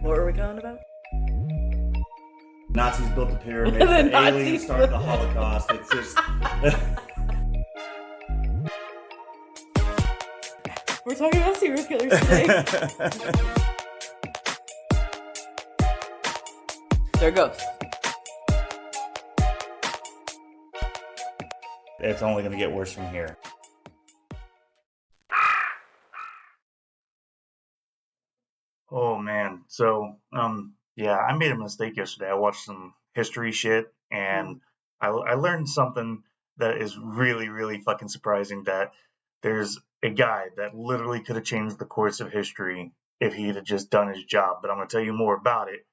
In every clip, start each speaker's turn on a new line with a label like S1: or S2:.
S1: What were we going about?
S2: Nazis built the pyramids, the aliens started the Holocaust. It's just...
S1: We're talking about serial killers today. They're ghosts.
S2: It's only going to get worse from here. Oh, man. So, yeah, I made a mistake yesterday. I watched some history shit, and I learned something that is really, really fucking surprising, that there's a guy that literally could have changed the course of history if he'd have just done his job. But I'm going to tell you more about it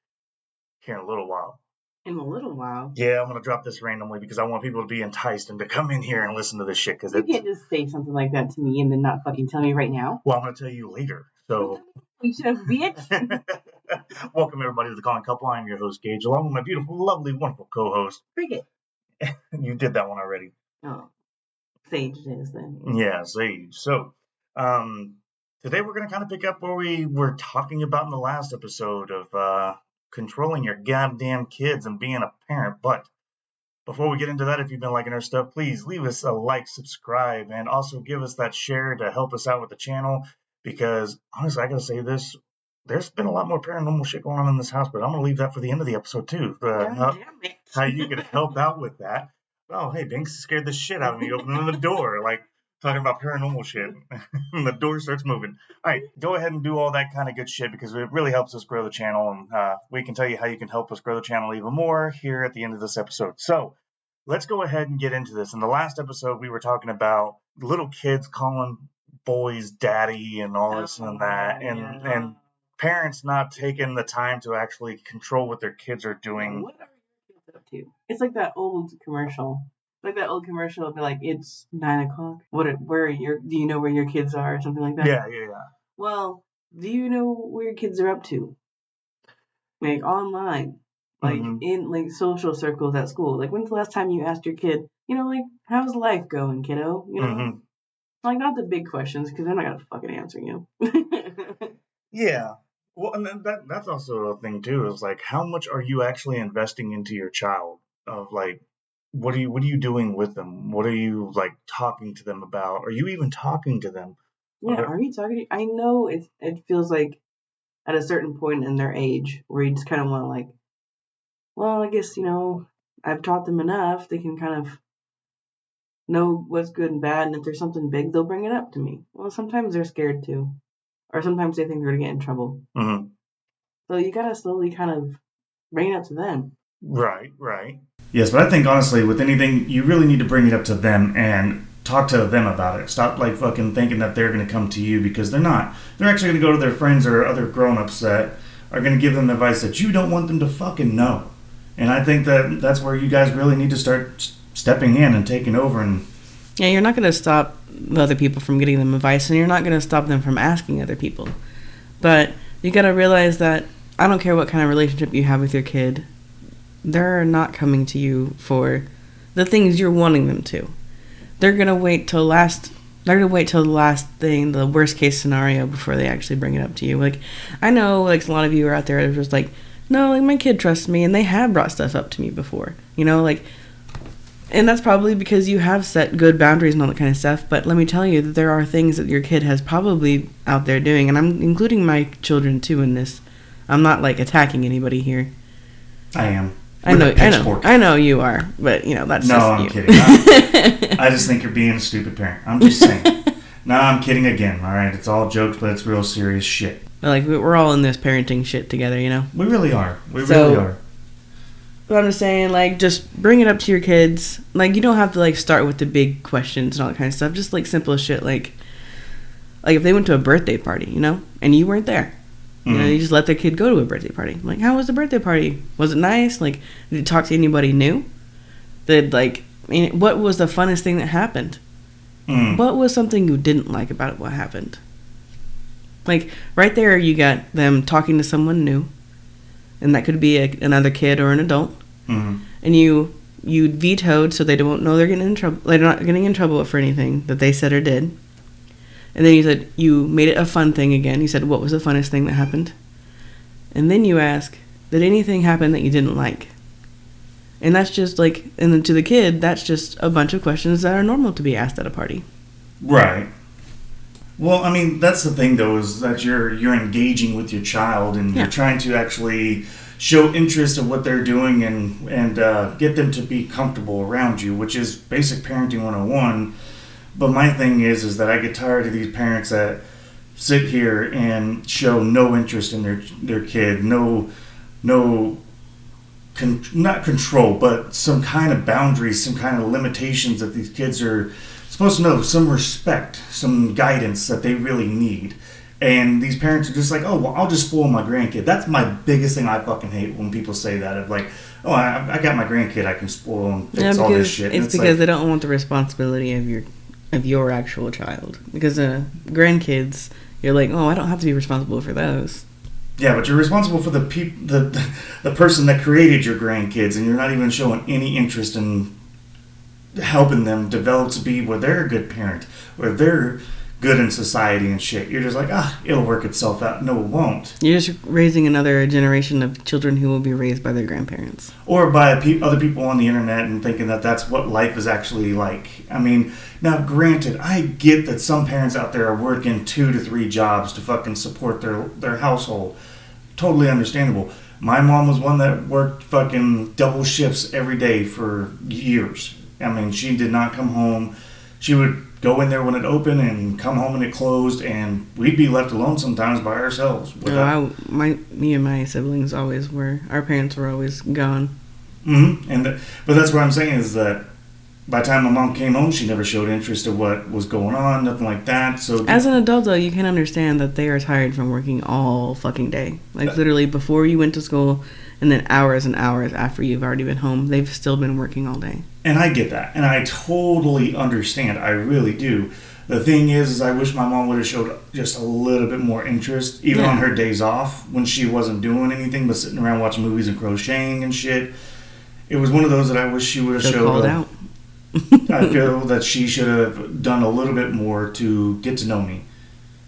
S2: here in a little while.
S1: In a little while?
S2: Yeah, I'm going to drop this randomly because I want people to be enticed and to come in here and listen to this shit.
S1: You can't just say something like that to me and then not fucking tell me right now.
S2: Well, I'm going to tell you later. So...
S1: You should have, bitch.
S2: Welcome, everybody, to The Calling Couple. I'm your host, Gage, along with my beautiful, lovely, wonderful co-host.
S1: Cricket.
S2: You did that one already.
S1: Oh. Sage it is, then.
S2: Yeah, Sage. So, today we're going to kind of pick up where we were talking about in the last episode of controlling your goddamn kids and being a parent. But before we get into that, if you've been liking our stuff, please leave us a like, subscribe, and also give us that share to help us out with the channel. Because, honestly, I gotta say this, there's been a lot more paranormal shit going on in this house, but I'm gonna leave that for the end of the episode, too. How you can help out with that. Oh, hey, Binks scared the shit out of me opening the door, like, talking about paranormal shit. And the door starts moving. All right, go ahead and do all that kind of good shit, because it really helps us grow the channel, and we can tell you how you can help us grow the channel even more here at the end of this episode. So, let's go ahead and get into this. In the last episode, we were talking about little kids calling boys daddy and all this and that, and parents not taking the time to actually control what their kids are doing.
S1: What are your kids up to? It's like that old commercial. Like that old commercial of like, it's 9 o'clock. Do you know where your kids are or something like that?
S2: Yeah.
S1: Well, do you know where your kids are up to? Like online. Like in like social circles at school. Like when's the last time you asked your kid, like, how's life going, kiddo? Like, not the big questions, because they're not going to fucking answer you.
S2: Yeah. Well, and then that's also a thing, too, is, like, how much are you actually investing into your child? Of, like, what are you doing with them? What are you, like, talking to them about? Are you even talking to them?
S1: Yeah, are you talking to... I know it feels like at a certain point in their age where you just kind of want to, like, well, I guess, I've taught them enough. They can kind of know what's good and bad, and if there's something big, they'll bring it up to me. Well, sometimes they're scared too, or sometimes they think they're gonna get in trouble. So you gotta slowly kind of bring it up to them.
S2: Right. Yes, but I think honestly, with anything, you really need to bring it up to them and talk to them about it. Stop like fucking thinking that they're gonna come to you, because they're not. They're actually gonna go to their friends or other grown-ups that are gonna give them advice that you don't want them to fucking know. And I think that's where you guys really need to start stepping in and taking over. And
S1: yeah, you're not going to stop other people from getting them advice, and you're not going to stop them from asking other people. But you got to realize that I don't care what kind of relationship you have with your kid, they're not coming to you for the things you're wanting them to. They're going to wait till the last thing, the worst case scenario, before they actually bring it up to you. Like, I know, like, a lot of you are out there that are just like, no, like, my kid trusts me, and they have brought stuff up to me before, like. And that's probably because you have set good boundaries and all that kind of stuff. But let me tell you that there are things that your kid has probably out there doing. And I'm including my children, too, in this. I'm not, like, attacking anybody here.
S2: I am.
S1: I know you are. But, that's
S2: no,
S1: just
S2: I'm
S1: you.
S2: Kidding. I just think you're being a stupid parent. I'm just saying. No, I'm kidding again, all right? It's all jokes, but it's real serious shit.
S1: Like, we're all in this parenting shit together,
S2: We really are. Really are.
S1: But I'm just saying, like, just bring it up to your kids. Like, you don't have to, like, start with the big questions and all that kind of stuff. Just, like, simple shit, like if they went to a birthday party, and you weren't there. You just let their kid go to a birthday party. Like, how was the birthday party? Was it nice? Like, did you talk to anybody new? What was the funnest thing that happened? What was something you didn't like about what happened? Like, right there, you got them talking to someone new. And that could be another kid or an adult. And you vetoed so they don't know they're getting in trouble. They're not getting in trouble for anything that they said or did. And then you said you made it a fun thing again. You said, what was the funnest thing that happened? And then you ask, did anything happen that you didn't like? And that's just like, and then to the kid, that's just a bunch of questions that are normal to be asked at a party.
S3: Right. Well, I mean, that's the thing, though, is that you're engaging with your child, and you're trying to actually show interest in what they're doing and get them to be comfortable around you, which is basic parenting 101. But my thing is that I get tired of these parents that sit here and show no interest in their kid, not control, but some kind of boundaries, some kind of limitations that these kids are supposed to know, some respect, some guidance that they really need. And these parents are just like, oh, well, I'll just spoil my grandkid. That's my biggest thing I fucking hate when people say that. Of like, oh, I got my grandkid, I can spoil and fix all this shit.
S1: It's because they don't want the responsibility of your actual child. Because grandkids, you're like, oh, I don't have to be responsible for those.
S3: Yeah, but you're responsible for the person that created your grandkids, and you're not even showing any interest in helping them develop to be where they're a good parent, where they're good in society and shit. You're just like, it'll work itself out. No, it won't.
S1: You're just raising another generation of children who will be raised by their grandparents.
S3: Or by other people on the internet and thinking that that's what life is actually like. I mean, now granted, I get that some parents out there are working 2 to 3 jobs to fucking support their household. Totally understandable. My mom was one that worked fucking double shifts every day for years. I mean, she did not come home. She would go in there when it opened and come home when it closed, and we'd be left alone sometimes by ourselves.
S1: Me and my siblings always were. Our parents were always gone.
S3: Mm-hmm. But that's what I'm saying is that by the time my mom came home, she never showed interest in what was going on, nothing like that. So
S1: as an adult, though, you can understand that they are tired from working all fucking day. Like literally before you went to school, and then hours and hours after you've already been home, they've still been working all day.
S3: And I get that. And I totally understand. I really do. The thing is I wish my mom would have showed just a little bit more interest, even on her days off, when she wasn't doing anything but sitting around watching movies and crocheting and shit. It was one of those that I wish she would have showed.
S1: Called out.
S3: I feel that she should have done a little bit more to get to know me.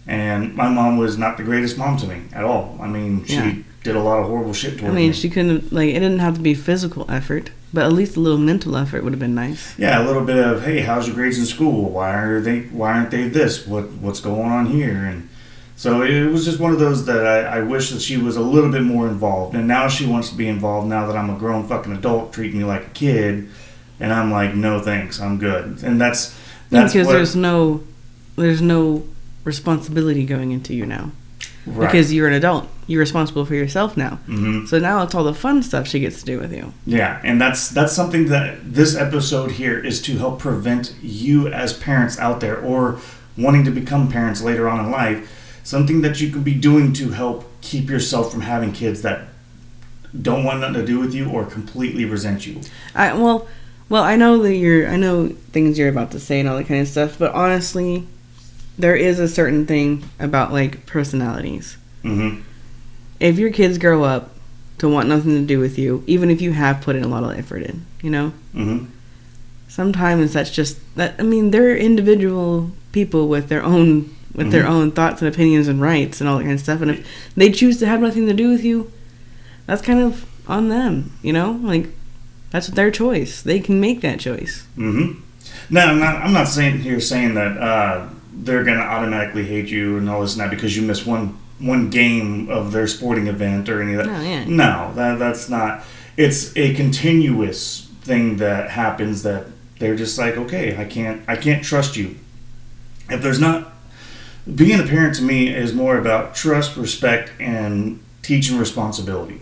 S3: And my mom was not the greatest mom to me at all. I mean, she did a lot of horrible shit towards me.
S1: She couldn't, it didn't have to be physical effort, but at least a little mental effort would have been nice.
S3: Yeah, a little bit of, hey, how's your grades in school? Why aren't they this? What's going on here? And so it was just one of those that I wish that she was a little bit more involved. And now she wants to be involved now that I'm a grown fucking adult treating me like a kid. And I'm like, no thanks, I'm good. And that's
S1: because there's no responsibility going into you now. Right. Because you're an adult. You're responsible for yourself now. Mm-hmm. So now it's all the fun stuff she gets to do with you.
S3: Yeah, and that's something that this episode here is to help prevent you as parents out there or wanting to become parents later on in life. Something that you can be doing to help keep yourself from having kids that don't want nothing to do with you or completely resent you.
S1: Well, I know I know things you're about to say and all that kind of stuff, but honestly, there is a certain thing about personalities. Mm-hmm. If your kids grow up to want nothing to do with you, even if you have put in a lot of effort in, mm-hmm. Sometimes that's just that. I mean, they're individual people with their own mm-hmm. their own thoughts and opinions and rights and all that kind of stuff. And if they choose to have nothing to do with you, that's kind of on them. That's their choice. They can make that choice.
S3: Mm-hmm. No, I'm not saying that they're going to automatically hate you and all this and that because you missed one game of their sporting event or any of that.
S1: Oh, yeah.
S3: No, that's not. It's a continuous thing that happens that they're just like, okay, I can't trust you. If there's not, being a parent to me is more about trust, respect, and teaching responsibility.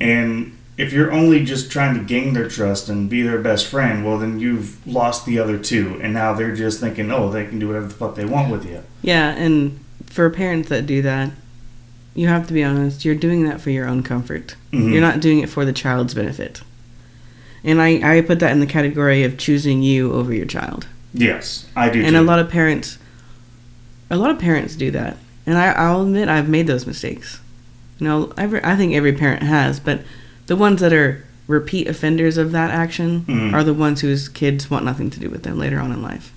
S3: And if you're only just trying to gain their trust and be their best friend, well, then you've lost the other two. And now they're just thinking, oh, they can do whatever the fuck they want with you.
S1: Yeah, and for parents that do that, you have to be honest, you're doing that for your own comfort. Mm-hmm. You're not doing it for the child's benefit. And I put that in the category of choosing you over your child.
S3: Yes, I do
S1: and
S3: too.
S1: a lot of parents do that. And I'll admit I've made those mistakes. I think every parent has, but the ones that are repeat offenders of that action mm-hmm. are the ones whose kids want nothing to do with them later on in life.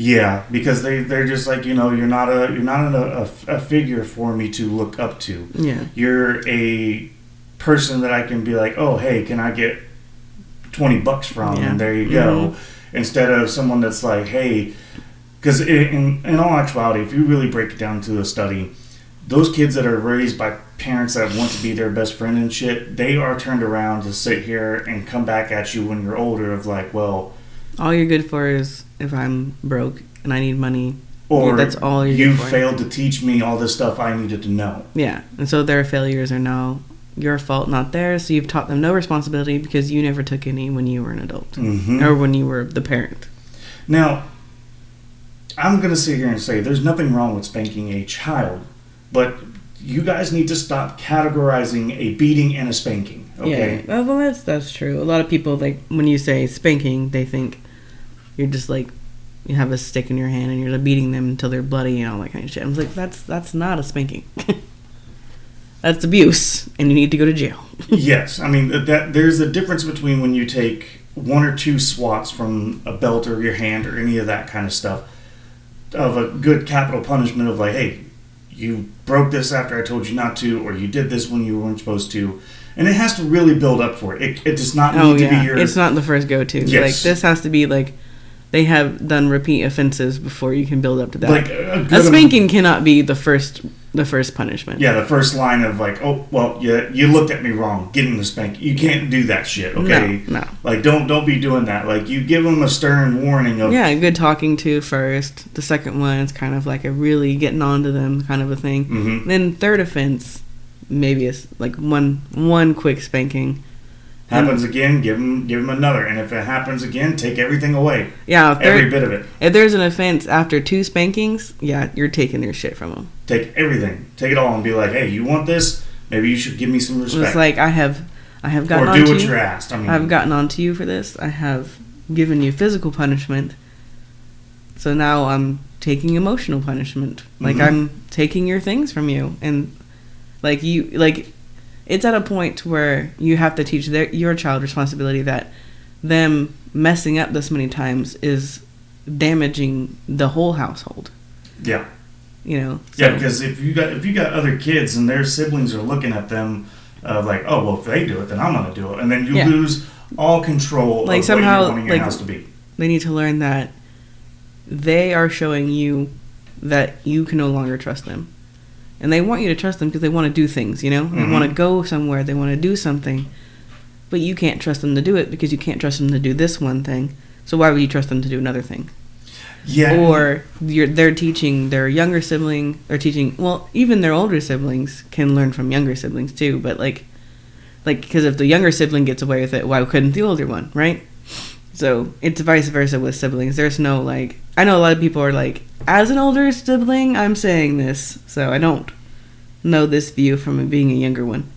S3: Yeah, because they're just like, you're not a figure for me to look up to.
S1: Yeah.
S3: You're a person that I can be like, oh, hey, can I get $20 from?
S1: Yeah.
S3: And there you go. Instead of someone that's like, hey, because in all actuality, if you really break it down to a study, those kids that are raised by parents that want to be their best friend and shit, they are turned around to sit here and come back at you when you're older of like, well,
S1: all you're good for is if I'm broke and I need money.
S3: Or
S1: that's all
S3: you
S1: good for.
S3: failed to teach me all this stuff I needed to know.
S1: Yeah, and so their failures are now your fault, not theirs. So you've taught them no responsibility because you never took any when you were an adult.
S3: Mm-hmm.
S1: Or when you were the parent.
S3: Now, I'm going to sit here and say there's nothing wrong with spanking a child, but you guys need to stop categorizing a beating and a spanking, okay?
S1: Yeah, well, that's true. A lot of people, like, when you say spanking, they think you're just, like, you have a stick in your hand and you're like, beating them until they're bloody and all that kind of shit. I'm like, that's not a spanking. That's abuse, and you need to go to jail.
S3: Yes, I mean, there's a difference between when you take one or two swats from a belt or your hand or any of that kind of stuff, of a good capital punishment of like, hey, you broke this after I told you not to, or you did this when you weren't supposed to. And it has to really build up for it. It does not need to be your...
S1: It's not the first go-to.
S3: Yes.
S1: Like, this has to be, like, they have done repeat offenses before you can build up to that.
S3: Like
S1: a spanking cannot be the first punishment.
S3: Yeah, the first line of like, oh, well, you looked at me wrong, getting the spank. You can't do that shit, okay?
S1: No.
S3: Like, don't be doing that. Like, you give them a stern warning of...
S1: Yeah, good talking to first. The second one is kind of like a really getting on to them kind of a thing.
S3: Mm-hmm.
S1: Then third offense, maybe it's like one quick spanking.
S3: Happens again, give them another. And if it happens again, take everything away.
S1: Yeah.
S3: Every bit of it.
S1: If there's an offense after 2 spankings, yeah, you're taking their shit from them.
S3: Take everything. Take it all and be like, hey, you want this? Maybe you should give me some respect.
S1: It's like, I have gotten
S3: or
S1: on to you.
S3: do what you're asked. I mean,
S1: I've gotten on to you for this. I have given you physical punishment. So now I'm taking emotional punishment. Like, I'm taking your things from you. And, like, it's at a point where you have to teach your child responsibility that them messing up this many times is damaging the whole household.
S3: Yeah.
S1: You know?
S3: So. Yeah, because if you got other kids and their siblings are looking at them like, oh, well, if they do it, then I'm going to do it. And then you lose all control
S1: like
S3: of
S1: somehow,
S3: what you're wanting your house to be.
S1: They need to learn that they are showing you that you can no longer trust them. And they want you to trust them because they want to do things, you know? They want to go somewhere. They want to do something. But you can't trust them to do it because you can't trust them to do this one thing. So why would you trust them to do another thing?
S3: Yeah.
S1: Or they're teaching their younger sibling, even their older siblings can learn from younger siblings too. But like, because if the younger sibling gets away with it, why couldn't the older one, right? So it's vice versa with siblings. There's no like, I know a lot of people are like, as an older sibling, I'm saying this, so I don't know this view from being a younger one.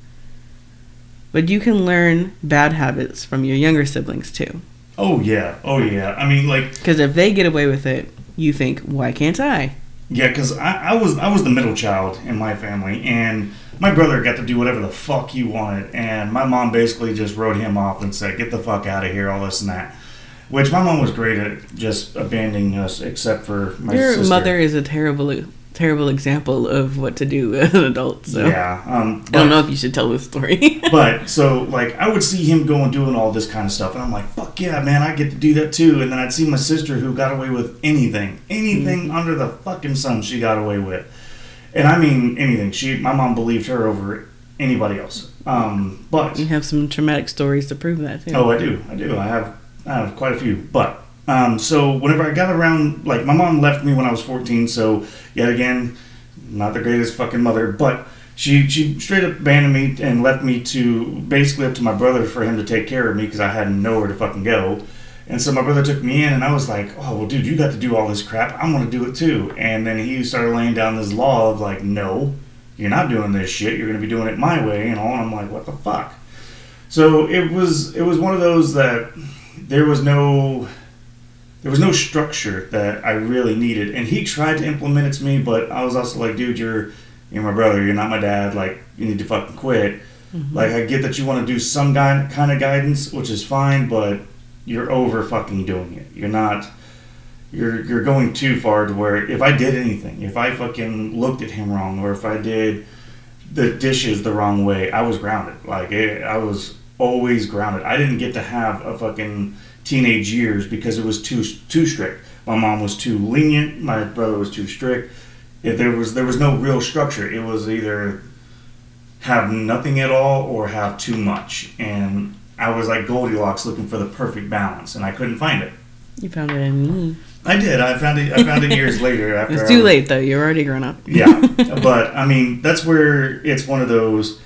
S1: But you can learn bad habits from your younger siblings too.
S3: Oh yeah. I mean, like,
S1: because if they get away with it, you think, why can't I?
S3: Yeah, because I was the middle child in my family, and my brother got to do whatever the fuck he wanted, and my mom basically just wrote him off and said, get the fuck out of here, all this and that. Which my mom was great at just abandoning us, except for my sister.
S1: Your mother is a terrible example of what to do as an adult. So
S3: yeah,
S1: I don't know if you should tell this story.
S3: But so like I would see him going doing all this kind of stuff, and I'm like, fuck yeah, man, I get to do that too. And then I'd see my sister who got away with anything under the fucking sun. She got away with, and I mean anything. My mom believed her over anybody else. But
S1: you have some traumatic stories to prove that too.
S3: Oh, I do. I have quite a few, but. So whenever I got around, like, my mom left me when I was 14, so, yet again, not the greatest fucking mother, but she straight up abandoned me and left me to, basically up to my brother for him to take care of me, because I had nowhere to fucking go, and so my brother took me in, and I was like, oh, well, dude, you got to do all this crap, I'm going to do it too, and then he started laying down this law of, like, no, you're not doing this shit, you're going to be doing it my way, and all, and I'm like, what the fuck? So it was one of those that there was no structure that I really needed, and he tried to implement it to me, but I was also like, dude, you're my brother, you're not my dad, like, you need to fucking quit. Mm-hmm. Like, I get that you want to do some kind of guidance, which is fine, but you're over fucking doing it. You're not you're going too far to where if I did anything, if I fucking looked at him wrong, or if I did the dishes the wrong way, I was grounded. Like, I was always grounded. I didn't get to have a fucking teenage years because it was too strict. My mom was too lenient. My brother was too strict. There was no real structure. It was either have nothing at all or have too much. And I was like Goldilocks looking for the perfect balance, and I couldn't find it.
S1: You found it in me.
S3: I did. I found it years later. After
S1: It's too late, though. You're already grown up.
S3: Yeah. But, I mean, that's where it's one of those,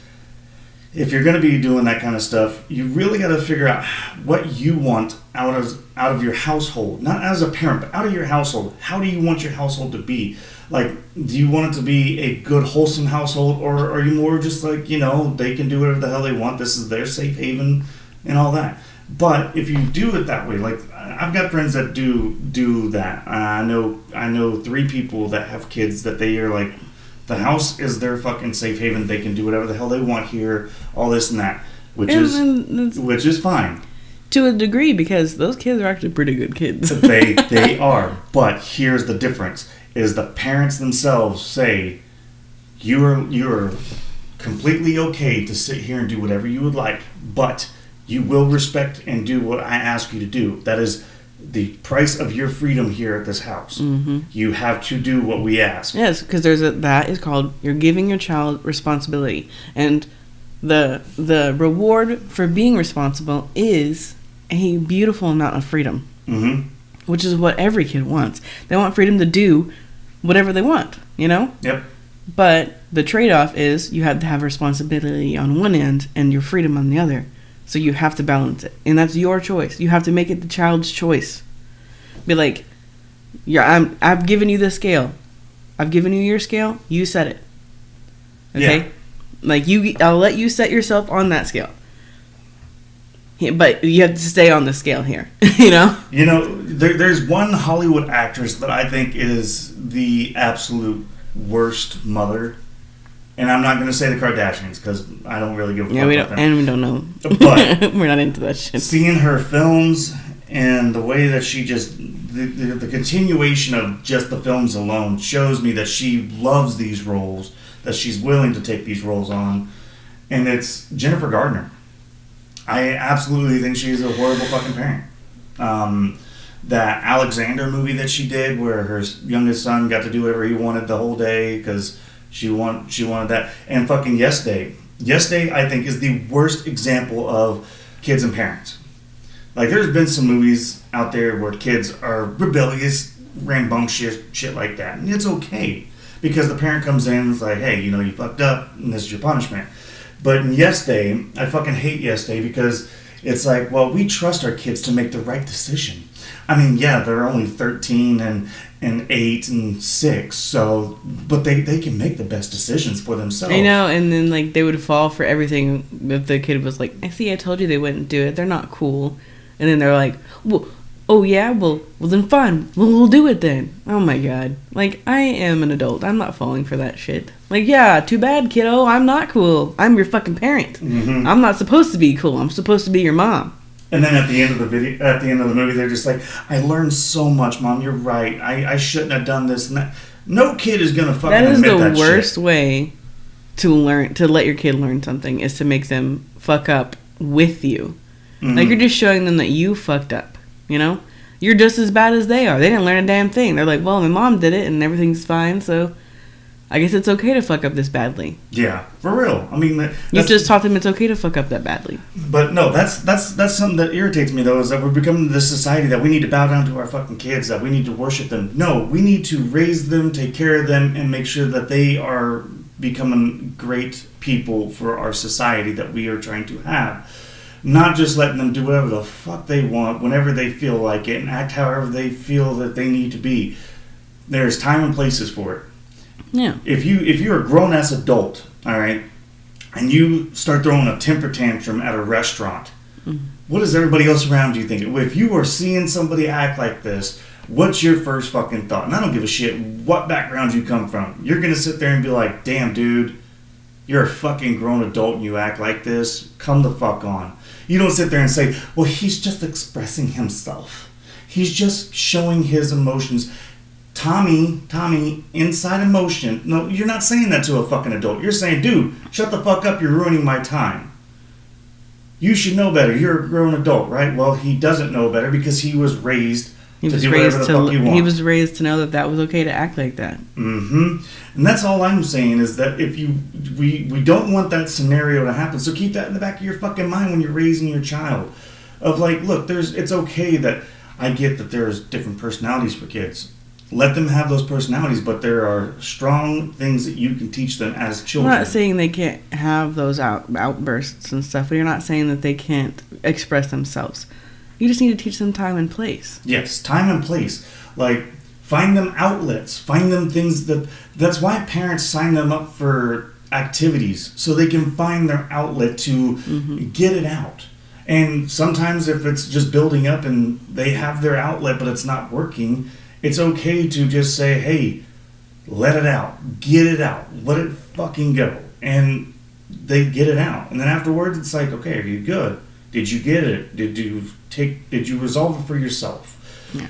S3: if you're going to be doing that kind of stuff, you really got to figure out what you want out of your household. Not as a parent, but out of your household. How do you want your household to be? Like, do you want it to be a good, wholesome household, or are you more just like, they can do whatever the hell they want, this is their safe haven and all that? But if you do it that way, like, I've got friends that do that. I know 3 people that have kids that they are like, the house is their fucking safe haven. They can do whatever the hell they want here, all this and that, which is fine
S1: to a degree, because those kids are actually pretty good kids.
S3: They are. But here's the difference: is the parents themselves say you're completely okay to sit here and do whatever you would like, but you will respect and do what I ask you to do. That is the price of your freedom here at this house.
S1: Mm-hmm.
S3: You have to do what we ask.
S1: Yes, because that is called, you're giving your child responsibility. And the reward for being responsible is a beautiful amount of freedom.
S3: Mm-hmm.
S1: Which is what every kid wants. They want freedom to do whatever they want,
S3: Yep.
S1: But the trade-off is you have to have responsibility on one end and your freedom on the other. So you have to balance it. And that's your choice. You have to make it the child's choice. Be like, I've given you the scale. I've given you your scale. You set it. Okay?
S3: Yeah.
S1: Like, I'll let you set yourself on that scale. But you have to stay on the scale here.
S3: There's one Hollywood actress that I think is the absolute worst mother. And I'm not going to say the Kardashians because I don't really give a fuck about them.
S1: And we don't know.
S3: But
S1: we're not into that shit.
S3: Seeing her films and the way that she just... The continuation of just the films alone shows me that she loves these roles, that she's willing to take these roles on. And it's Jennifer Gardner. I absolutely think she's a horrible fucking parent. That Alexander movie that she did where her youngest son got to do whatever he wanted the whole day because... She wanted that. And fucking Yes Day. Yes Day, I think, is the worst example of kids and parents. Like, there's been some movies out there where kids are rebellious, rambunctious, shit like that. And it's okay. Because the parent comes in and is like, hey, you fucked up, and this is your punishment. But in Yes Day, I fucking hate Yes Day because it's like, well, we trust our kids to make the right decision. I mean, yeah, they're only 13 and 8 and 6, so but they can make the best decisions for themselves.
S1: And then like they would fall for everything if the kid was like, I told you they wouldn't do it. They're not cool. And then they're like, well, oh yeah, well then fine. We'll do it then. Oh my god. Like, I am an adult. I'm not falling for that shit. Like, yeah, too bad, kiddo. I'm not cool. I'm your fucking parent.
S3: Mm-hmm.
S1: I'm not supposed to be cool. I'm supposed to be your mom.
S3: And then at the end of the movie, they're just like, I learned so much, Mom. You're right. I shouldn't have done this and that. No kid is gonna fucking admit that shit.
S1: That is the worst way to let your kid learn something, is to make them fuck up with you. Mm-hmm. Like, you're just showing them that you fucked up. You're just as bad as they are. They didn't learn a damn thing. They're like, well, my mom did it and everything's fine, so I guess it's okay to fuck up this badly.
S3: Yeah, for real. I mean,
S1: you just taught them it's okay to fuck up that badly.
S3: But no, that's something that irritates me, though, is that we're becoming this society that we need to bow down to our fucking kids, that we need to worship them. No, we need to raise them, take care of them, and make sure that they are becoming great people for our society that we are trying to have. Not just letting them do whatever the fuck they want, whenever they feel like it, and act however they feel that they need to be. There's time and places for it.
S1: Yeah.
S3: If you're a grown ass adult, all right, and you start throwing a temper tantrum at a restaurant, what does everybody else around you think? If you are seeing somebody act like this, what's your first fucking thought? And I don't give a shit what background you come from. You're gonna sit there and be like, damn, dude, you're a fucking grown adult and you act like this. Come the fuck on. You don't sit there and say, well, he's just expressing himself. He's just showing his emotions. Tommy, inside emotion. No, you're not saying that to a fucking adult. You're saying, dude, shut the fuck up. You're ruining my time. You should know better. You're a grown adult, right? Well, he doesn't know better because he was raised to do whatever the fuck he wants.
S1: He was raised to know that that was okay to act like that.
S3: Mm-hmm. And that's all I'm saying is that if we don't want that scenario to happen. So keep that in the back of your fucking mind when you're raising your child. Of like, look, it's okay that I get that there's different personalities for kids. Let them have those personalities, but there are strong things that you can teach them as children.
S1: I'm not saying they can't have those outbursts and stuff, but you're not saying that they can't express themselves. You just need to teach them time and place.
S3: Yes, time and place. Like, find them outlets. Find them things that's why parents sign them up for activities, so they can find their outlet to get it out. And sometimes if it's just building up and they have their outlet, but it's not working, it's okay to just say, hey, let it out. Get it out. Let it fucking go. And they get it out. And then afterwards, it's like, okay, are you good? Did you get it? Did you resolve it for yourself?
S1: Yeah.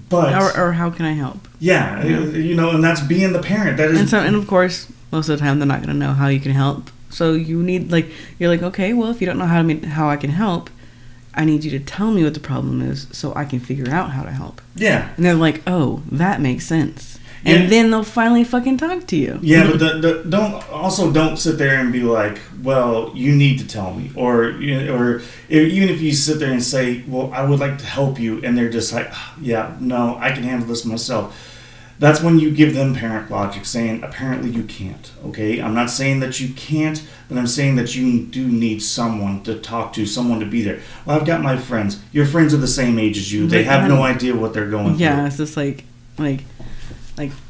S3: But
S1: or how can I help?
S3: Yeah, and that's being the parent. That is,
S1: and of course, most of the time they're not going to know how you can help. So you need you're like, okay, well, if you don't know how I can help, I need you to tell me what the problem is so I can figure out how to help.
S3: Yeah.
S1: And they're like, oh, that makes sense. And then they'll finally fucking talk to you.
S3: Yeah, but don't sit there and be like, well, you need to tell me, or even if you sit there and say, well, I would like to help you, and they're just like, yeah, no, I can handle this myself. That's when you give them parent logic, saying apparently you can't. Okay, I'm not saying that you can't, but I'm saying that you do need someone to talk to, someone to be there. Well, I've got my friends. Your friends are the same age as you. They have no idea what they're going through.
S1: Yeah, it's just like,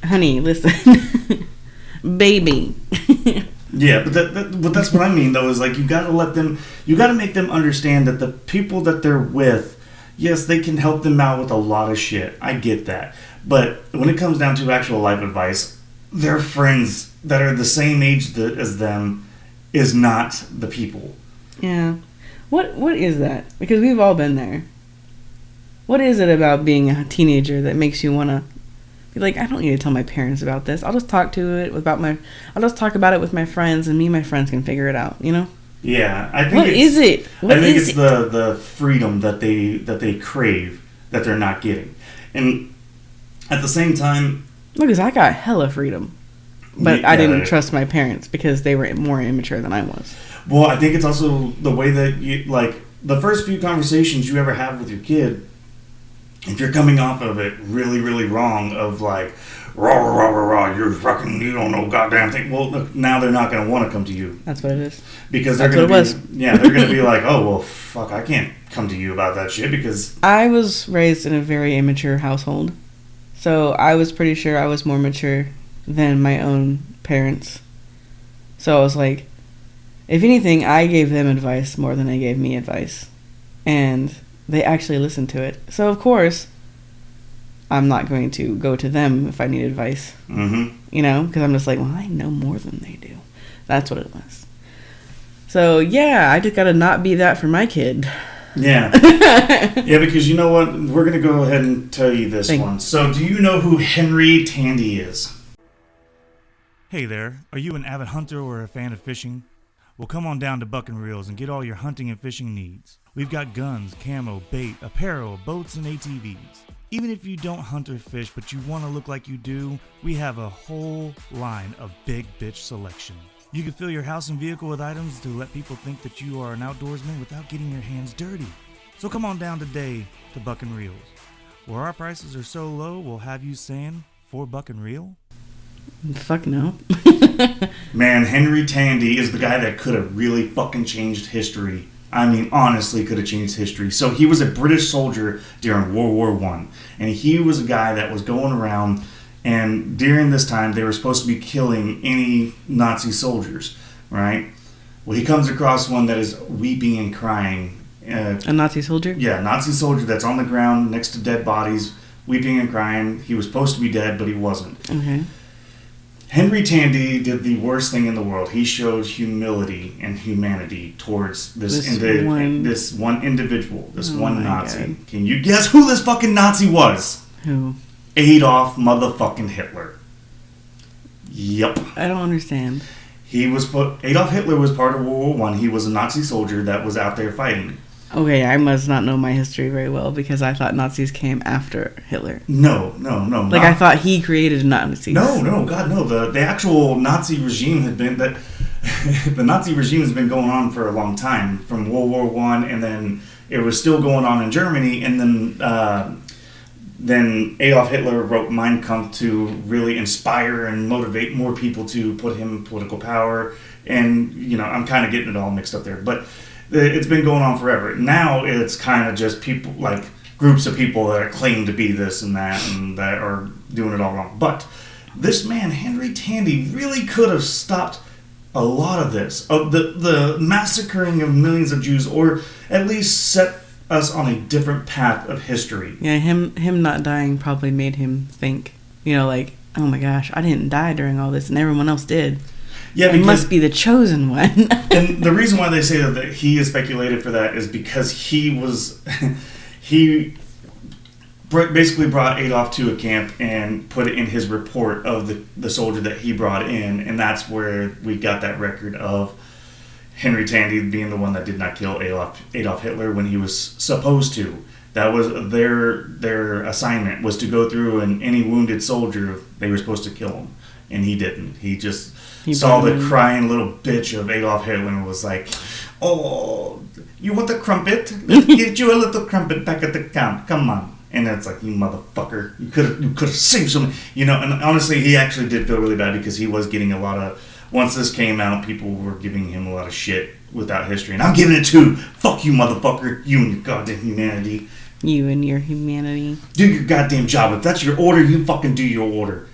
S1: honey, listen, baby.
S3: Yeah, but that's what I mean though. Is like you got to make them understand that the people that they're with, yes, they can help them out with a lot of shit. I get that. But when it comes down to actual life advice, their friends that are the same age as them is not the people.
S1: Yeah. What is that? Because we've all been there. What is it about being a teenager that makes you want to be like, I don't need to tell my parents about this. I'll just talk about it with my friends, and me and my friends can figure it out, you know?
S3: Yeah, I think
S1: What is it?
S3: I think it's the freedom that they crave that they're not getting. And at the same time,
S1: because I got hella freedom, but I didn't trust my parents because they were more immature than I was.
S3: Well, I think it's also the way that you, like, the first few conversations you ever have with your kid, if you're coming off of it really, really wrong, of like, rah, rah, rah, rah, you don't know goddamn thing. Well, look, now they're not going to want to come to you.
S1: That's what it is.
S3: Because they're going to be, yeah, they're going to be like, oh, well, fuck, I can't come to you about that shit because
S1: I was raised in a very immature household. So I was pretty sure I was more mature than my own parents. So I was like, if anything, I gave them advice more than they gave me advice. And they actually listened to it. So of course, I'm not going to go to them if I need advice.
S3: Mm-hmm.
S1: You know, because I'm just like, well, I know more than they do. That's what it was. So yeah, I just got to not be that for my kid.
S3: Yeah. Yeah, because you know what? We're going to go ahead and tell you this one. So, do you know who Henry Tandy is?
S4: Hey there. Are you an avid hunter or a fan of fishing? Well, come on down to Buck and Reels and get all your hunting and fishing needs. We've got guns, camo, bait, apparel, boats, and ATVs. Even if you don't hunt or fish, but you want to look like you do, we have a whole line of big bitch selection. You can fill your house and vehicle with items to let people think that you are an outdoorsman without getting your hands dirty. So come on down today to Buck and Reels, where our prices are so low we'll have you saying, "For Buck and Reel?"
S1: Fuck no.
S3: Man, Henry Tandy is the guy that could have really fucking changed history. I mean, honestly, could have changed history. So he was a British soldier during World War I, and he was a guy that was going around. And during this time, they were supposed to be killing any Nazi soldiers, right? Well, he comes across one that is weeping and crying.
S1: A Nazi soldier?
S3: Yeah, a Nazi soldier that's on the ground next to dead bodies, weeping and crying. He was supposed to be dead, but he wasn't.
S1: Okay.
S3: Henry Tandy did the worst thing in the world. He showed humility and humanity towards this one individual, this one Nazi. God. Can you guess who this fucking Nazi was?
S1: Who?
S3: Adolf motherfucking Hitler. Yep.
S1: I don't understand.
S3: Adolf Hitler was part of World War I. He was a Nazi soldier that was out there fighting.
S1: Okay, I must not know my history very well because I thought Nazis came after Hitler.
S3: No.
S1: Like, I thought he created Nazis.
S3: No, God, no. The actual Nazi regime had been that. The Nazi regime has been going on for a long time, from World War I, and then it was still going on in Germany, and then Adolf Hitler wrote Mein Kampf to really inspire and motivate more people to put him in political power. And, I'm kind of getting it all mixed up there. But it's been going on forever. Now it's kind of just people, like groups of people that claim to be this and that are doing it all wrong. But this man, Henry Tandy, really could have stopped a lot of this, of the massacring of millions of Jews, or at least set us on a different path of history.
S1: Yeah, him not dying probably made him think, like, oh my gosh, I didn't die during all this and everyone else did. Yeah, I must be the chosen one.
S3: And the reason why they say that he is speculated for that is because he basically brought Adolf to a camp and put it in his report of the soldier that he brought in, and that's where we got that record of Henry Tandy being the one that did not kill Adolf Hitler when he was supposed to. That was their assignment, was to go through, and any wounded soldier, they were supposed to kill him. And he didn't. He saw the crying little bitch of Adolf Hitler and was like, oh, you want a crumpet? Let's get you a little crumpet back at the camp. Come on. And it's like, you motherfucker. You could have saved some. And honestly, he actually did feel really bad because he was getting a lot of... Once this came out, people were giving him a lot of shit without history. And I'm giving it too. Fuck you, motherfucker. You and your goddamn humanity.
S1: You and your humanity.
S3: Do your goddamn job. If that's your order, you fucking do your order.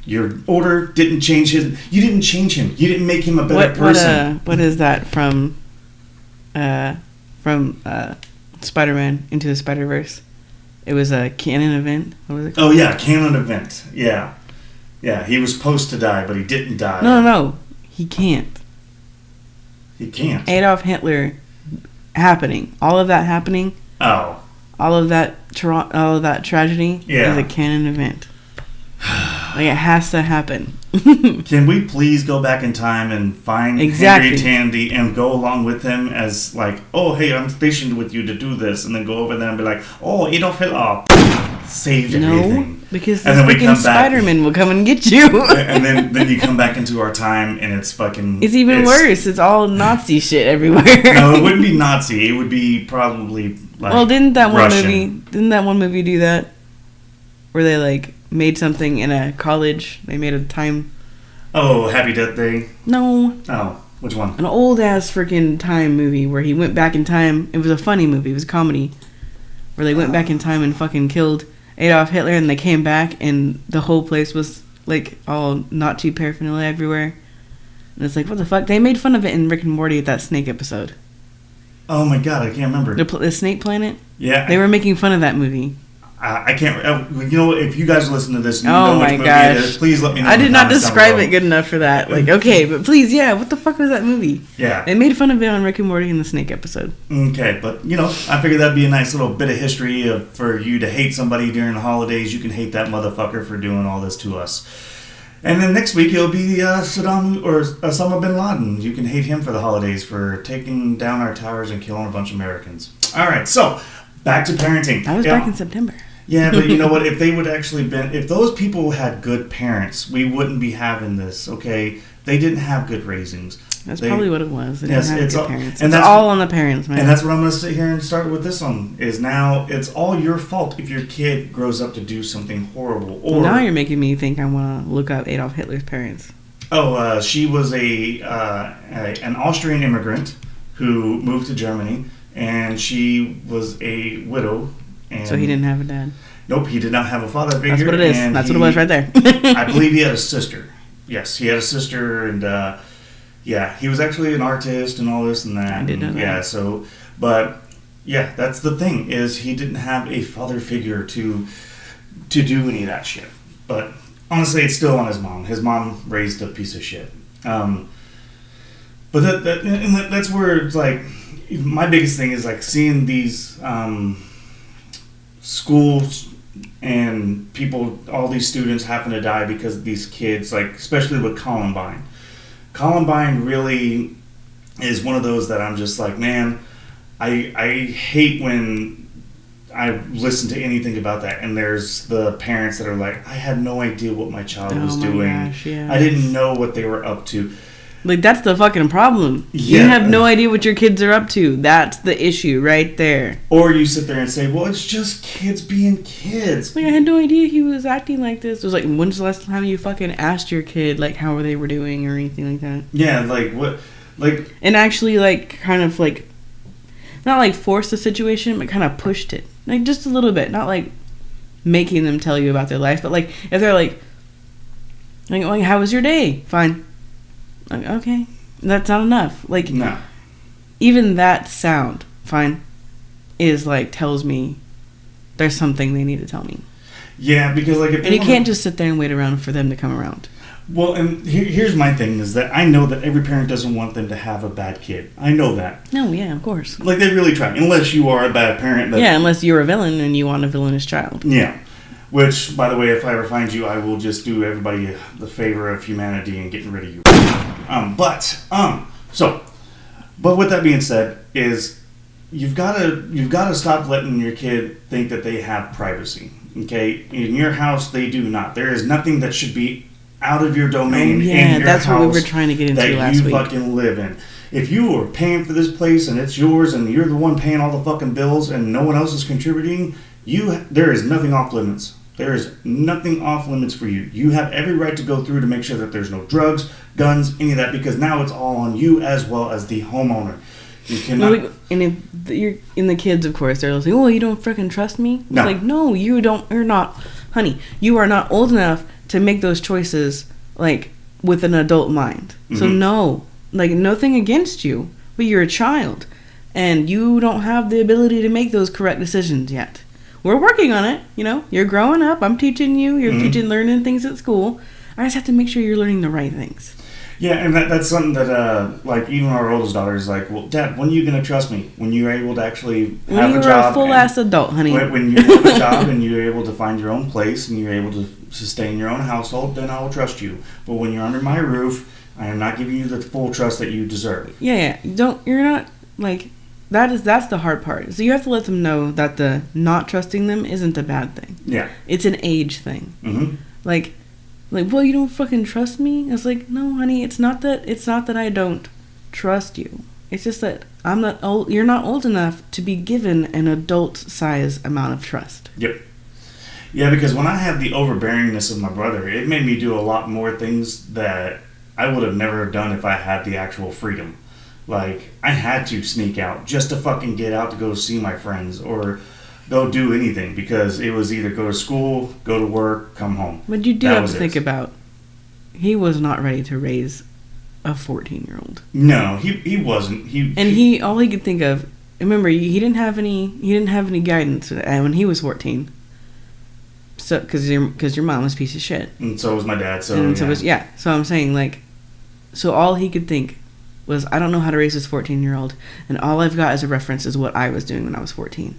S3: Your order didn't change his... You didn't change him. You didn't make him a better person.
S1: What is that from Spider-Man Into the Spider-Verse? It was a canon event. What was it called?
S3: Oh, yeah, canon event. Yeah. Yeah, he was supposed to die, but he didn't die.
S1: No. He can't.
S3: He can't.
S1: Adolf Hitler happening. All of that happening.
S3: Oh.
S1: All of that tragedy is a canon event. Like, it has to happen.
S3: Can we please go back in time and find Henry Tandy and go along with him as like, oh, hey, I'm stationed with you to do this, and then go over there and be like, oh, Adolf Hitler saved everything.
S1: No, because the freaking Spider-Man will come and get you.
S3: And then you come back into our time, and it's fucking...
S1: It's even worse. It's all Nazi shit everywhere.
S3: No, it wouldn't be Nazi. It would be probably like
S1: Well, didn't that
S3: Russian.
S1: one movie do that? Where they, like, made something in a college. They made a time...
S3: Oh, Happy Death Day?
S1: No.
S3: Oh, which one?
S1: An old-ass freaking time movie where he went back in time. It was a funny movie. It was a comedy. Where they went back in time and fucking killed Adolf Hitler, and they came back, and the whole place was, like, all Nazi paraphernalia everywhere. And it's like, what the fuck? They made fun of it in Rick and Morty at that snake episode.
S3: Oh my god, I can't remember.
S1: The Snake Planet?
S3: Yeah.
S1: They were making fun of that movie.
S3: I can't... if you guys listen to this and you know which movie it is, please let me know.
S1: I did not describe it good enough for that. Like, okay, but please, yeah, what the fuck was that movie?
S3: Yeah.
S1: They made fun of it on Rick and Morty in the Snake episode.
S3: Okay, but, I figured that'd be a nice little bit of history for you to hate somebody during the holidays. You can hate that motherfucker for doing all this to us. And then next week it'll be Saddam or Osama bin Laden. You can hate him for the holidays for taking down our towers and killing a bunch of Americans. All right, so back to parenting.
S1: That was back in September.
S3: Yeah, but you know what? If they would actually if those people had good parents, we wouldn't be having this. Okay, they didn't have good raisings.
S1: That's probably what it was. They
S3: yes,
S1: didn't have
S3: it's
S1: good
S3: all,
S1: parents.
S3: And
S1: it's
S3: that's
S1: all on the parents, man.
S3: And that's what I'm going to sit here and start with this one. Is now it's all your fault if your kid grows up to do something horrible. Or
S1: now you're making me think I want to look up Adolf Hitler's parents.
S3: Oh, she was an Austrian immigrant who moved to Germany, and she was a widow. And
S1: so he didn't have a dad?
S3: Nope, he did not have a father figure.
S1: That's what it is. That's what it was right there.
S3: I believe he had a sister. Yes, he had a sister, and yeah, he was actually an artist and all this and that.
S1: I did know that.
S3: Yeah, so, but yeah, that's the thing, is he didn't have a father figure to do any of that shit. But honestly, it's still on his mom. His mom raised a piece of shit. But that's where it's like, my biggest thing is like seeing these schools and people, all these students having to die because of these kids, like especially with Columbine. Columbine really is one of those that I'm just like, man, I hate when I listen to anything about that, and there's the parents that are like, I had no idea what my child was doing.
S1: Gosh, yes.
S3: I didn't know what they were up to.
S1: Like, that's the fucking problem.
S3: Yeah.
S1: You have no idea what your kids are up to. That's the issue right there.
S3: Or you sit there and say, well, it's just kids being kids.
S1: Like, I had no idea he was acting like this. It was like, when's the last time you fucking asked your kid, like, how they were doing or anything like that?
S3: Yeah, like, what, like...
S1: And actually, like, kind of, like, not, like, forced the situation, but kind of pushed it. Like, just a little bit. Not, like, making them tell you about their life, but, like, if they're like, how was your day? Fine. Like, okay. That's not enough. Like,
S3: No.
S1: Even that sound, fine, is, like, tells me there's something they need to tell me.
S3: Yeah, because, like... if
S1: And you can't just sit there and wait around for them to come around.
S3: Well, and here's my thing, is that I know that every parent doesn't want them to have a bad kid. I know that.
S1: No, yeah, of course.
S3: Like, they really try. Unless you are a bad parent. That,
S1: Yeah, unless you're a villain and you want a villainous child.
S3: Yeah. Which, by the way, if I ever find you, I will just do everybody the favor of humanity and getting rid of you. But with that being said, is you've got to stop letting your kid think that they have privacy. Okay, in your house they do not. There is nothing that should be out of your domain.
S1: Yeah,
S3: in your
S1: that's
S3: house
S1: what we were trying to get into
S3: that
S1: last
S3: you
S1: week.
S3: fucking live in. If you are paying for this place and it's yours and you're the one paying all the fucking bills and no one else is contributing, there is nothing off limits. There is nothing off limits for you. You have every right to go through to make sure that there's no drugs, guns, any of that, because now it's all on you as well as the homeowner. You cannot...
S1: And if you're in the kids, of course, they're like, oh, you don't freaking trust me? It's
S3: No.
S1: like, no, you're not, honey, you are not old enough to make those choices, like, with an adult mind. Mm-hmm. So no, like, nothing against you, but you're a child, and you don't have the ability to make those correct decisions yet. We're working on it, you know. You're growing up. I'm teaching you. You're learning things at school. I just have to make sure you're learning the right things.
S3: Yeah, and that's something that, like, even our oldest daughter is like, well, Dad, when are you going to trust me? When you're able to actually have a job.
S1: When you're a full-ass adult, honey.
S3: When you have a job and you're able to find your own place and you're able to sustain your own household, then I will trust you. But when you're under my roof, I am not giving you the full trust that you deserve.
S1: Yeah. You're not, like... That's the hard part. So you have to let them know that the not trusting them isn't a bad thing.
S3: Yeah.
S1: It's an age thing.
S3: Mm-hmm.
S1: Like, well, you don't fucking trust me? It's like, no, honey, it's not that I don't trust you. It's just that you're not old enough to be given an adult size amount of trust.
S3: Yep. Yeah, because when I had the overbearingness of my brother, it made me do a lot more things that I would have never done if I had the actual freedom. Like, I had to sneak out just to fucking get out to go see my friends or go do anything because it was either go to school, go to work, come home.
S1: But you do have to think about, he was not ready to raise a 14-year-old.
S3: No, he wasn't.
S1: All he could think of, remember, he didn't have any guidance when he was 14. So, because your mom was a piece of shit.
S3: And so was my dad. So
S1: I'm saying, like, so all he could think was, I don't know how to raise this 14-year-old, and all I've got as a reference is what I was doing when I was 14.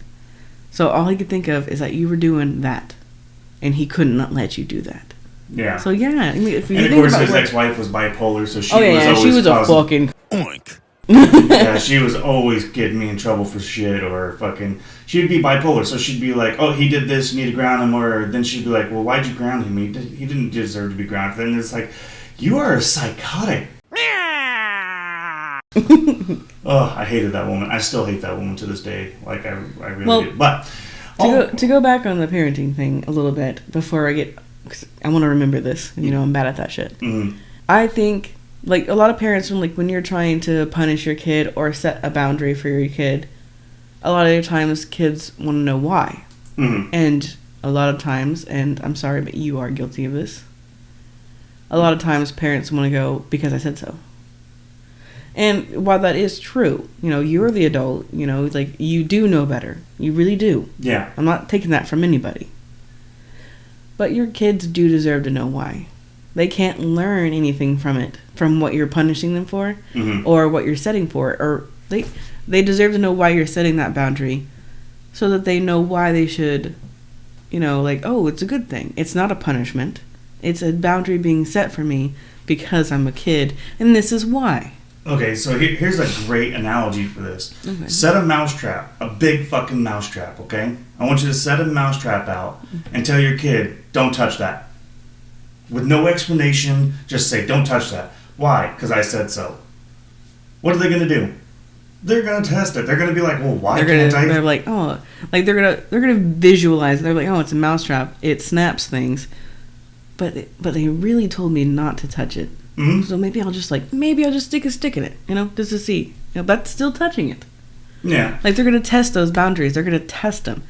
S1: So all he could think of is that you were doing that, and he couldn't let you do that.
S3: Yeah.
S1: So yeah, I mean, if you
S3: and of
S1: think
S3: course
S1: about
S3: his ex-wife was bipolar, so she
S1: she was a fucking
S4: oink.
S3: Yeah, she was always getting me in trouble for shit or fucking. She'd be bipolar, so she'd be like, "Oh, he did this, you need to ground him," or then she'd be like, "Well, why'd you ground him? He didn't deserve to be grounded." Then it's like, you are psychotic. Oh, I hated that woman. I still hate that woman to this day. Like, I really do. But
S1: to go back on the parenting thing a little bit before I get, cause I want to remember this. You know, I'm bad at that shit.
S3: Mm-hmm.
S1: I think, like, a lot of parents, when you're trying to punish your kid or set a boundary for your kid, a lot of the times kids want to know why.
S3: Mm-hmm.
S1: And a lot of times, and I'm sorry, but you are guilty of this, a lot of times parents want to go, because I said so. And while that is true, you know, you're the adult, you know, like, you do know better. You really do.
S3: Yeah.
S1: I'm not taking that from anybody. But your kids do deserve to know why. They can't learn anything from it, from what you're punishing them for, or what you're setting for. Or they deserve to know why you're setting that boundary, so that they know why they should, oh, it's a good thing. It's not a punishment. It's a boundary being set for me because I'm a kid, and this is why.
S3: Okay, so here's a great analogy for this. Okay. Set a mousetrap, a big fucking mousetrap, okay? I want you to set a mousetrap out and tell your kid, don't touch that. With no explanation, just say, don't touch that. Why? Because I said so. What are they going to do? They're going to test it. They're going to be like, well, why can't I?
S1: They're like, oh, like they're gonna visualize. They're like, oh, it's a mousetrap. It snaps things. But they really told me not to touch it. Mm-hmm. So maybe I'll just stick a stick in it, just to see. That's still touching it.
S3: Yeah.
S1: Like they're going to test those boundaries. They're going to test them.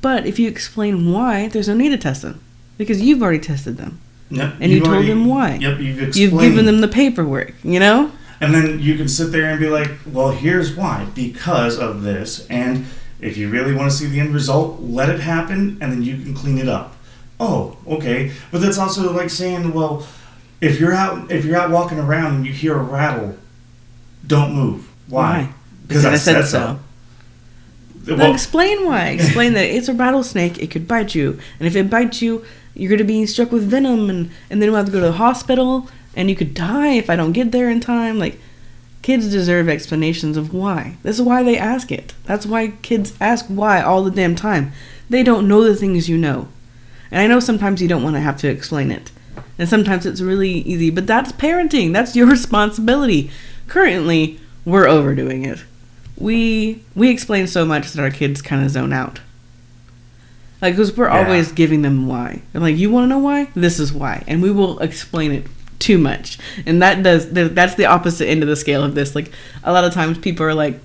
S1: But if you explain why, there's no need to test them. Because you've already tested them.
S3: Yep.
S1: And you told them why.
S3: Yep, you've explained.
S1: You've given them the paperwork,
S3: And then you can sit there and be like, well, here's why. Because of this. And if you really want to see the end result, let it happen, and then you can clean it up. Oh, okay. But that's also like saying, well, if you're out walking around and you hear a rattle, don't move. Why?
S1: Because I said so. Well, explain why. Explain that it's a rattlesnake. It could bite you, and if it bites you, you're going to be struck with venom, and then we'll have to go to the hospital, and you could die if I don't get there in time. Like, kids deserve explanations of why. This is why they ask it. That's why kids ask why all the damn time. They don't know the things you know. And I know sometimes you don't want to have to explain it. And sometimes it's really easy. But that's parenting. That's your responsibility. Currently, we're overdoing it. We explain so much that our kids kind of zone out. Like, because we're always giving them why. And like, you want to know why? This is why. And we will explain it too much. And that's the opposite end of the scale of this. Like, a lot of times people are like,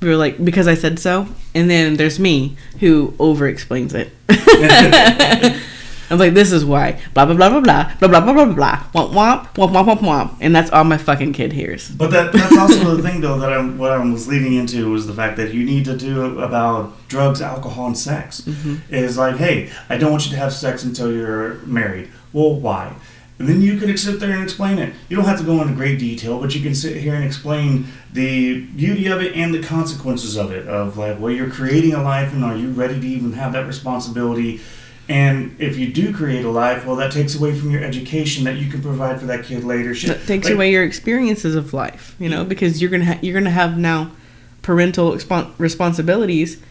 S1: because I said so. And then there's me who over explains it. I'm like, this is why. Blah, blah, blah, blah, blah, blah, blah, blah, blah, blah. Womp, womp, womp, womp, womp, womp. And that's all my fucking kid hears.
S3: But that's also the thing, though, what I was leading into was the fact that you need to do about drugs, alcohol, and sex. Mm-hmm. Is like, hey, I don't want you to have sex until you're married. Well, why? And then you can sit there and explain it. You don't have to go into great detail, but you can sit here and explain the beauty of it and the consequences of it. Of like, well, you're creating a life, and are you ready to even have that responsibility? And if you do create a life, well, that takes away from your education that you can provide for that kid later.
S1: That takes away your experiences of life, because you're gonna have now parental responsibilities,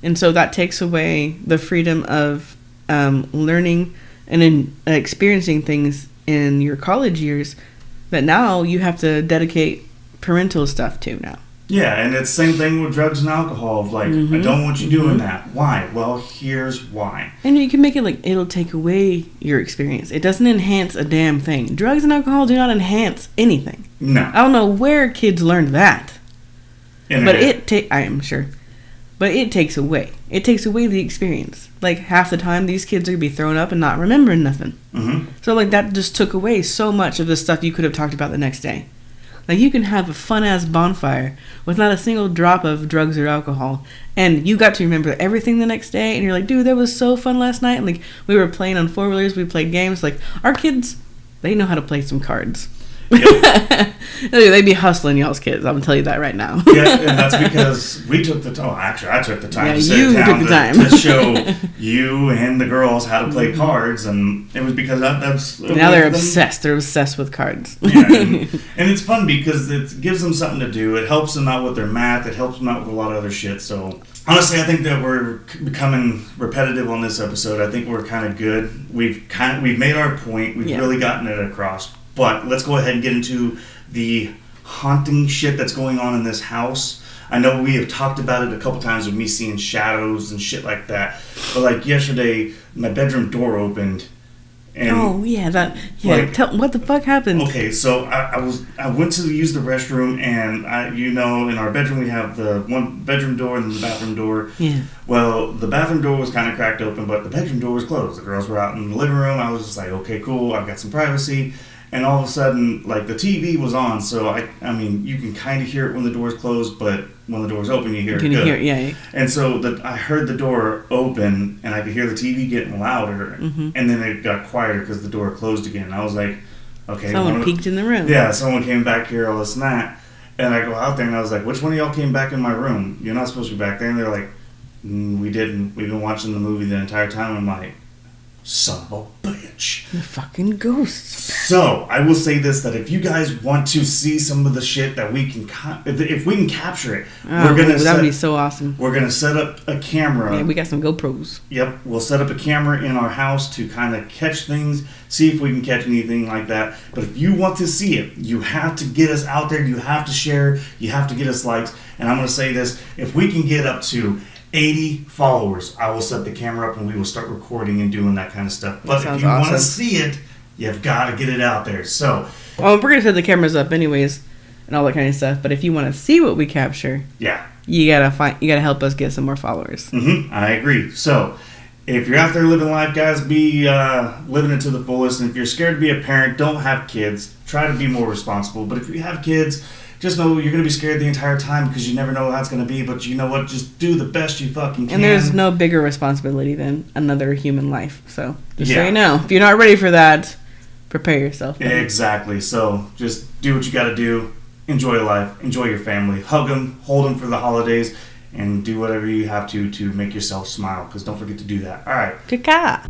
S1: and so that takes away the freedom of learning and experiencing things in your college years that now you have to dedicate parental stuff to now.
S3: Yeah, and it's the same thing with drugs and alcohol. Of like, I don't want you doing that. Why? Well, here's why.
S1: And you can make it like it'll take away your experience. It doesn't enhance a damn thing. Drugs and alcohol do not enhance anything.
S3: No.
S1: I don't know where kids learned that.
S3: Internet.
S1: But I am sure. But it takes away. It takes away the experience. Like, half the time, these kids are going to be thrown up and not remembering nothing. Mm-hmm. So, like, that just took away so much of the stuff you could have talked about the next day. Like, you can have a fun-ass bonfire with not a single drop of drugs or alcohol, and you got to remember everything the next day, and you're like, dude, that was so fun last night. And, like, we were playing on four-wheelers, we played games. Like, our kids, they know how to play some cards. Yep. They'd be hustling y'all's kids. I'm gonna tell you that right now.
S3: Yeah, and that's because we took the time. Oh, actually, I took the time to sit down to show you and the girls how to play cards, and it was because that's
S1: now they're obsessed. They're obsessed with cards.
S3: Yeah, and it's fun because it gives them something to do. It helps them out with their math. It helps them out with a lot of other shit. So honestly, I think that we're becoming repetitive on this episode. I think we're kind of good. We've made our point. We've really gotten it across. But let's go ahead and get into the haunting shit that's going on in this house. I know we have talked about it a couple times with me seeing shadows and shit like that. But like yesterday, my bedroom door opened. And
S1: what the fuck happened?
S3: Okay, so I went to use the restroom, and in our bedroom we have the one bedroom door and then the bathroom door.
S1: Yeah.
S3: Well, the bathroom door was kind of cracked open, but the bedroom door was closed. The girls were out in the living room. I was just like, okay, cool. I've got some privacy. And all of a sudden, like, the TV was on, so I mean, you can kind of hear it when the door's closed, but when the door's open, you hear it
S1: Can you
S3: good.
S1: hear? Yeah.
S3: And so I heard the door open, and I could hear the TV getting louder, and then it got quieter because the door closed again. I was like, okay.
S1: Someone peeked in the room.
S3: Yeah, someone came back here, all this and that. And I go out there, and I was like, which one of y'all came back in my room? You're not supposed to be back there. And they're like, we didn't. We've been watching the movie the entire time. I'm like, son of a bitch.
S1: The fucking ghosts.
S3: So, I will say this, that if you guys want to see some of the shit that we can, if we can capture it,
S1: That would be so awesome.
S3: We're going to set up a camera.
S1: Yeah, we got some GoPros.
S3: Yep, we'll set up a camera in our house to kind of catch things, see if we can catch anything like that. But if you want to see it, you have to get us out there, you have to share, you have to get us likes. And I'm going to say this, if we can get up to 80 followers, I will set the camera up and we will start recording and doing that kind of stuff. But if you want to see it, you've got to get it out there. So,
S1: well, we're gonna set the cameras up anyways, and all that kind of stuff. But if you want to see what we capture,
S3: yeah,
S1: you gotta help us get some more followers.
S3: I agree. So, if you're out there living life, guys, be living it to the fullest. And if you're scared to be a parent, don't have kids. Try to be more responsible. But if you have kids, just know you're going to be scared the entire time because you never know how it's going to be. But you know what? Just do the best you fucking can.
S1: And there's no bigger responsibility than another human life. So, just so you know, if you're not ready for that, prepare yourself.
S3: Buddy. Exactly. So, just do what you got to do. Enjoy life. Enjoy your family. Hug them. Hold them for the holidays. And do whatever you have to make yourself smile. Because don't forget to do that. All right.
S1: Kaka.